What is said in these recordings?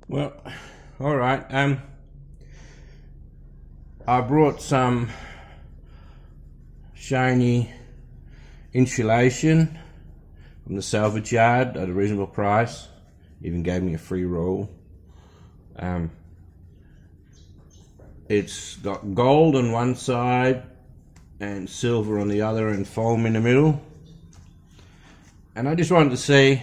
Well, all right. I brought some shiny insulation from the salvage yard at a reasonable price. Even gave me a free roll. It's got gold on one side and silver on the other and foam in the middle. And I just wanted to see,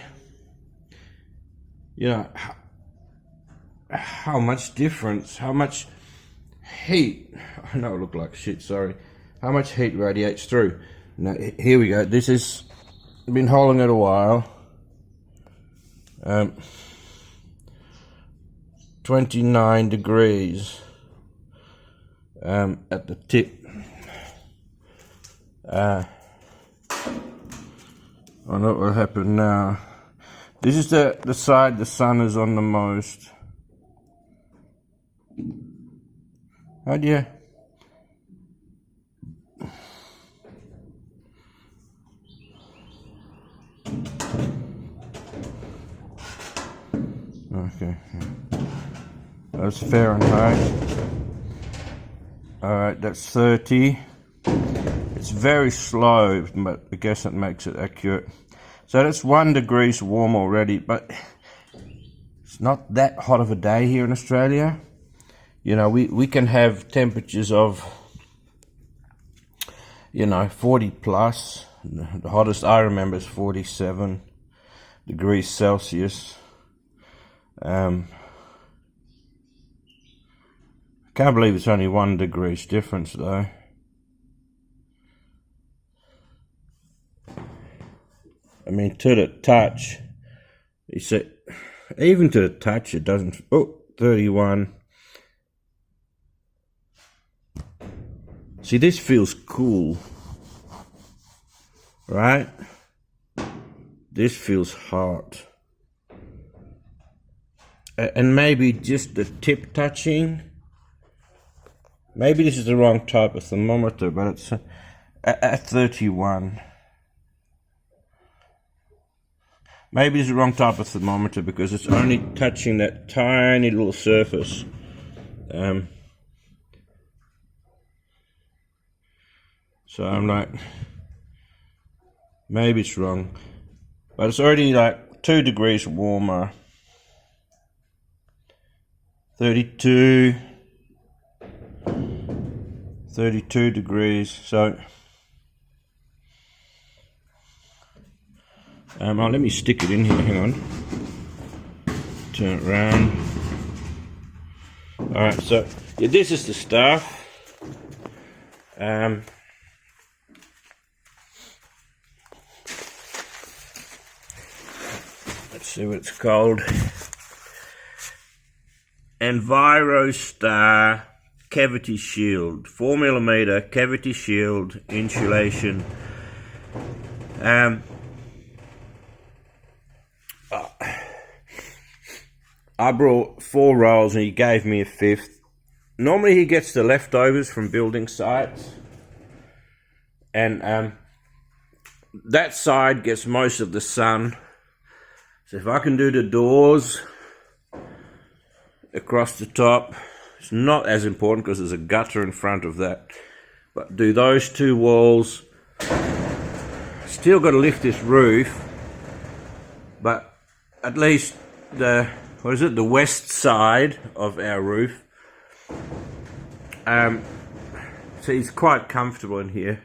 how much difference, how much heat, I know it looked like shit, sorry, how much heat radiates through. Now, here we go. This has been holding it a while. 29 degrees at the tip. I know what will happen now. This is the side the sun is on the most. How do you... Okay. That's Fahrenheit. Alright, that's 30. It's very slow, but I guess it makes it accurate. So that's 1 degree warm already, but it's not that hot of a day here in Australia. You know, we can have temperatures of, 40 plus. The hottest I remember is 47 degrees Celsius. Can't believe it's only 1 degree's difference though. I mean, to the touch, you see, even to the touch, it doesn't. Oh, 31. See, this feels cool, right? This feels hot. And maybe just the tip touching. Maybe this is the wrong type of thermometer, but it's at 31. Maybe it's the wrong type of thermometer because it's only touching that tiny little surface. So I'm like, maybe it's wrong. But it's already like 2 degrees warmer. 32. 32 degrees. So let me stick it in here, hang on. Turn it around. Alright, so yeah, this is the stuff. Let's see what it's called. EnviroStar Cavity Shield, 4mm cavity shield insulation. I brought 4 rolls and he gave me a 5th. Normally he gets the leftovers from building sites, and that side gets most of the sun. So if I can do the doors across the top, it's not as important because there's a gutter in front of that, but do those 2 walls. Still got to lift this roof, but at least the west side of our roof. So it's quite comfortable in here.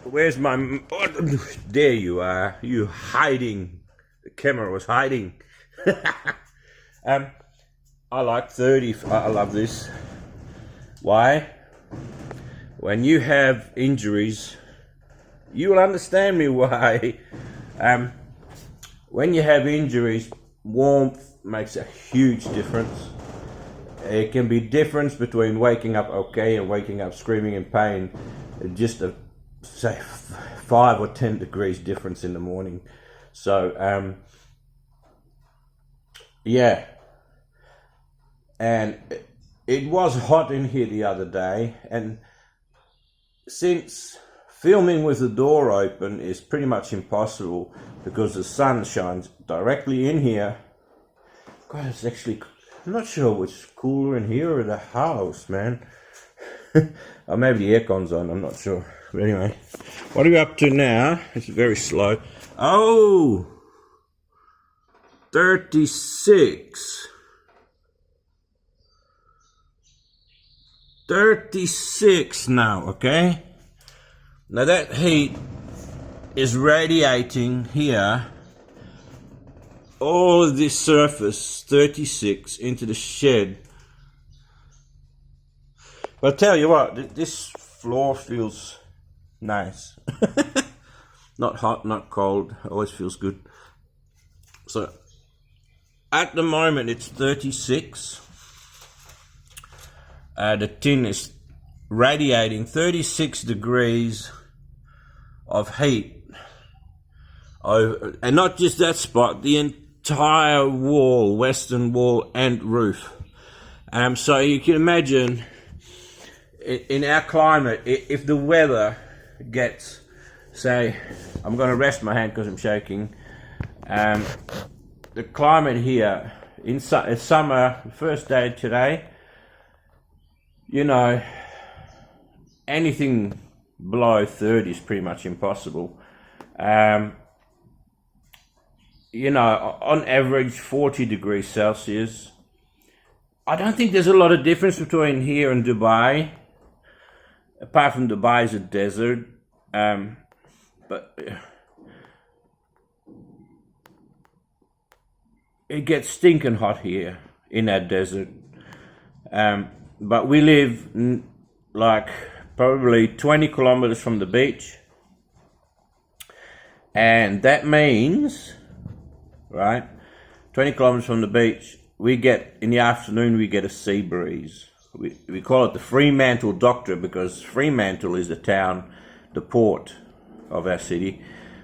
Where's my, there you are, you hiding. The camera was hiding. I like 30, I love this. Why? When you have injuries, you will understand me why. When you have injuries, warmth makes a huge difference. It can be difference between waking up okay and waking up screaming in pain. Just a, say, 5 or 10 degrees difference in the morning. So, yeah. And it was hot in here the other day, and since filming with the door open is pretty much impossible because the sun shines directly in here. God, it's actually, I'm not sure which is cooler in here or the house, man. Or maybe the aircon's on, I'm not sure. But anyway, what are we up to now? It's very slow. Oh, 36. 36 now, okay? Now that heat is radiating here, all of this surface, 36, into the shed. But I'll tell you what, this floor feels nice. Not hot, not cold, always feels good. So, at the moment it's 36. The tin is radiating 36 degrees of heat. Oh, and not just that spot, the entire wall, western wall and roof. So you can imagine, in our climate, if the weather gets, say, I'm going to rest my hand because I'm shaking, the climate here, in summer, first day today, you know, anything below 30 is pretty much impossible. You know, on average 40 degrees Celsius. I don't think there's a lot of difference between here and Dubai, apart from Dubai is a desert. But it gets stinking hot here in that desert. But we live like probably 20 kilometers from the beach, and that means, right, 20 kilometers from the beach, we get, in the afternoon, we get a sea breeze. We call it the Fremantle Doctor because Fremantle is the town, the port of our city.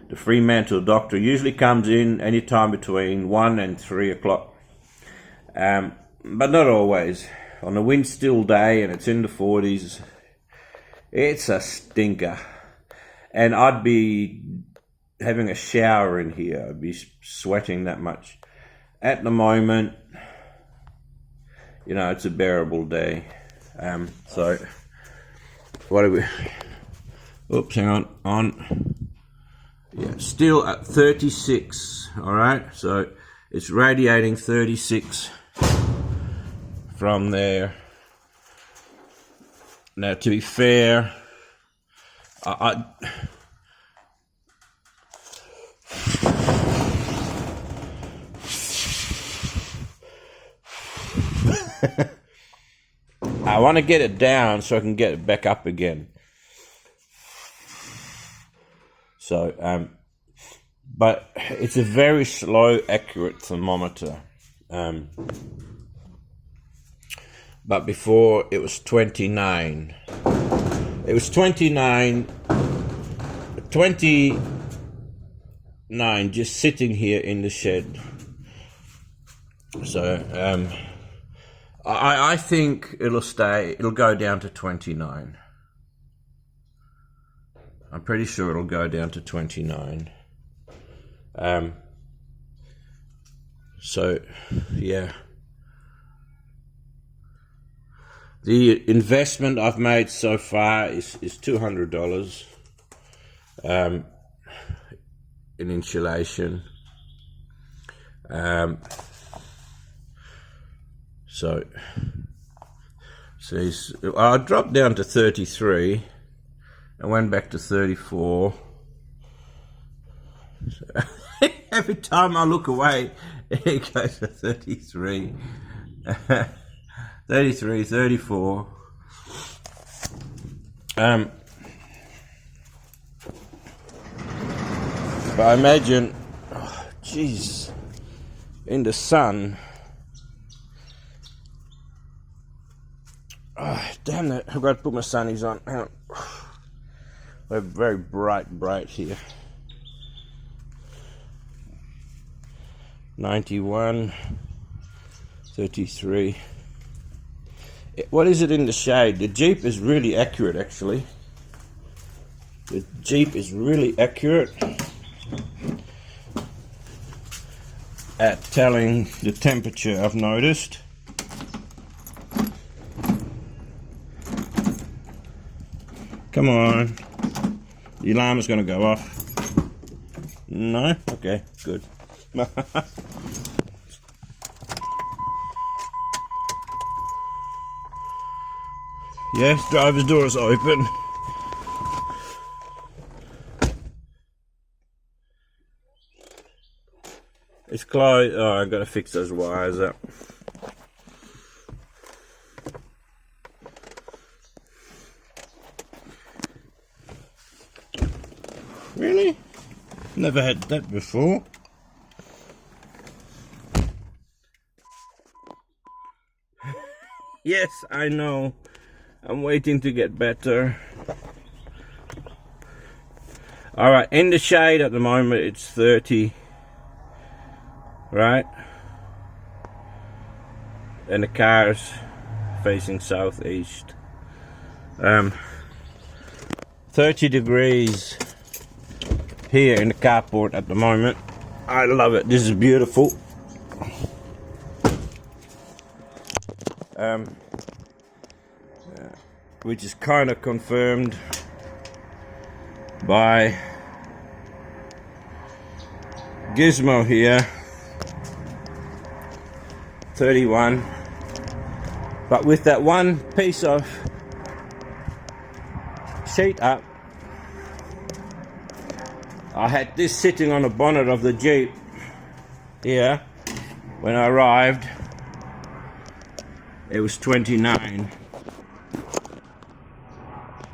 The Fremantle Doctor usually comes in anytime between 1 and 3 o'clock, but not always. On a wind still day and it's in the 40s, it's a stinker. And I'd be having a shower in here. I'd be sweating that much. At the moment, you know, it's a bearable day. So, what are we? Oops, hang on. Yeah, still at 36. All right, so it's radiating 36 from there. Now, to be fair, I want to get it down so I can get it back up again. So, but it's a very slow, accurate thermometer. But before it was 29. It was 29 just sitting here in the shed. So I think it'll go down to 29. I'm pretty sure it'll go down to 29. So yeah. The investment I've made so far is $200 in insulation. So I dropped down to 33. I went back to 34. So every time I look away, it goes to 33. 33, 34. But I imagine, jeez, in the sun. Oh, damn it, I've got to put my sunnies on. Hang on. We're very bright here. 91, 33. What is it in the shade? The Jeep is really accurate, actually. The Jeep is really accurate at telling the temperature, I've noticed. Come on. The alarm is going to go off. No? Okay, good. Yes, driver's door is open. It's closed. Oh, I've got to fix those wires up. Really? Never had that before. Yes, I know. I'm waiting to get better. Alright, in the shade at the moment it's 30. Right? And the car's facing southeast. 30 degrees here in the carport at the moment. I love it. This is beautiful. Which is kind of confirmed by Gizmo here. 31. But with that one piece of sheet up, I had this sitting on the bonnet of the Jeep here when I arrived. It was 29.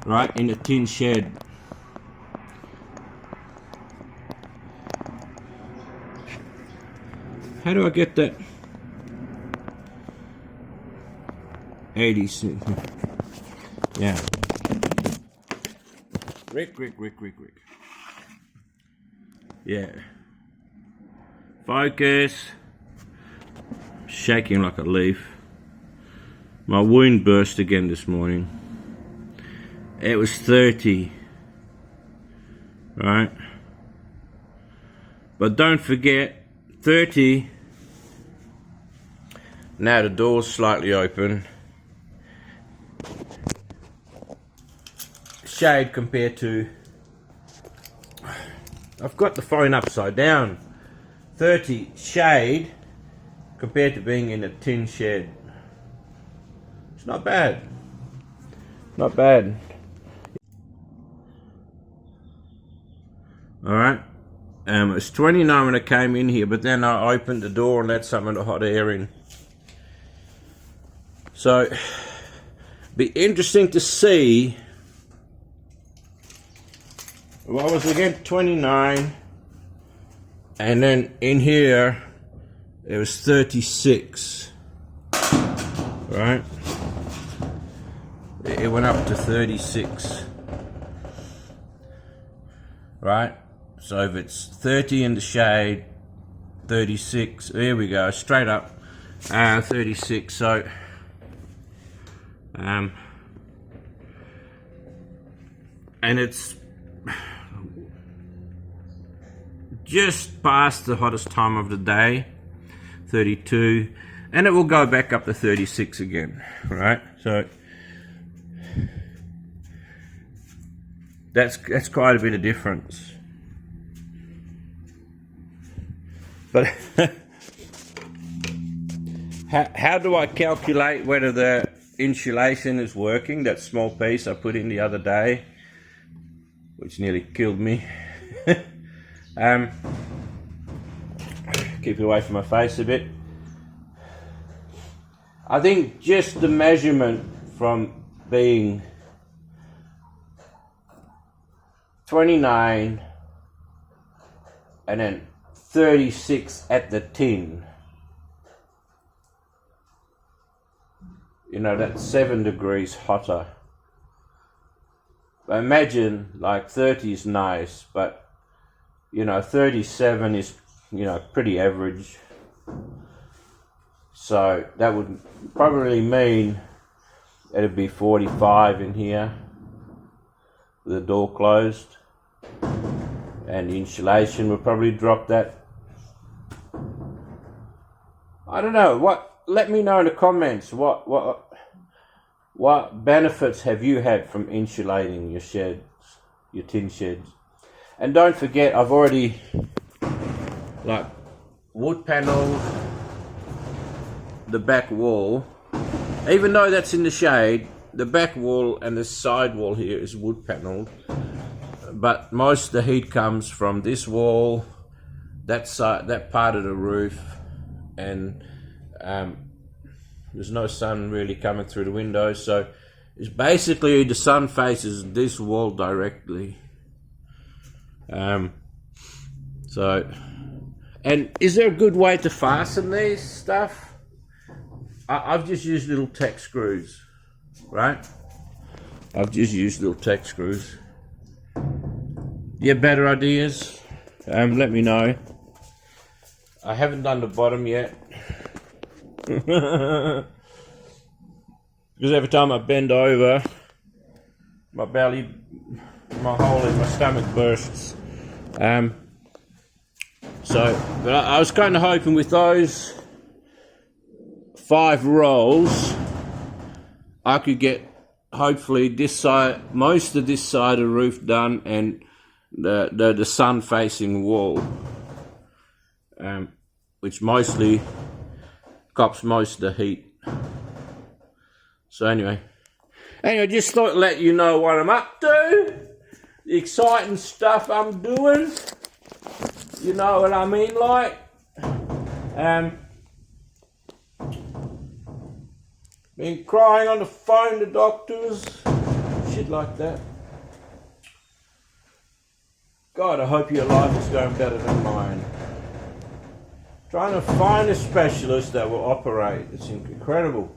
Right in the tin shed. How do I get that? 80. Yeah. Rick. Yeah. Focus. Shaking like a leaf. My wound burst again this morning. It was 30. Right? But don't forget, 30. Now the door's slightly open. Shade compared to, I've got the phone upside down. 30 shade compared to being in a tin shed. It's not bad. Not bad. Alright. It's 29 when I came in here, but then I opened the door and let some of the hot air in. So, be interesting to see. Well, I was again 29, and then in here it was 36. Right? It went up to 36. Right? So if it's 30 in the shade, 36, there we go, straight up, 36, so, and it's just past the hottest time of the day, 32, and it will go back up to 36 again, right? So that's quite a bit of difference. But how do I calculate whether the insulation is working? That small piece I put in the other day, which nearly killed me. Keep it away from my face a bit. I think just the measurement from being 29 and then 36 at the tin. You know, that's 7 degrees hotter. But imagine, like 30 is nice, but you know, 37 is, you know, pretty average. So that would probably mean it'd be 45 in here. the door closed, and the insulation will probably drop that. I don't know. Let me know in the comments what benefits have you had from insulating your sheds, your tin sheds. And don't forget, I've already, like, wood panels, the back wall, even though that's in the shade, the back wall and the side wall here is wood paneled, but most of the heat comes from this wall, that side, that part of the roof, and there's no sun really coming through the windows, so it's basically the sun faces this wall directly. So, and is there a good way to fasten these stuff? I've just used little tack screws, right? I've just used little tack screws. You have better ideas? Let me know. I haven't done the bottom yet. Because every time I bend over, my belly, my hole in my stomach bursts. But I was kind of hoping with those 5 rolls, I could get hopefully this side, most of this side of the roof done, and the sun facing wall, which mostly cops most of the heat. So anyway, just thought I'd let you know what I'm up to, the exciting stuff I'm doing. You know what I mean, like. Been crying on the phone to doctors, shit like that. God, I hope your life is going better than mine. Trying to find a specialist that will operate, it's incredible.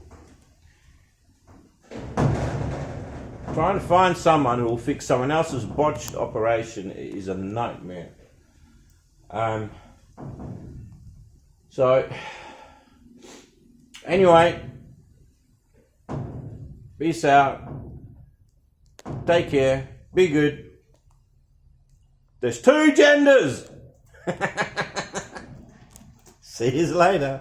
Trying to find someone who will fix someone else's botched operation is a nightmare. So, anyway, peace out, take care, be good. There's 2 genders. See you later.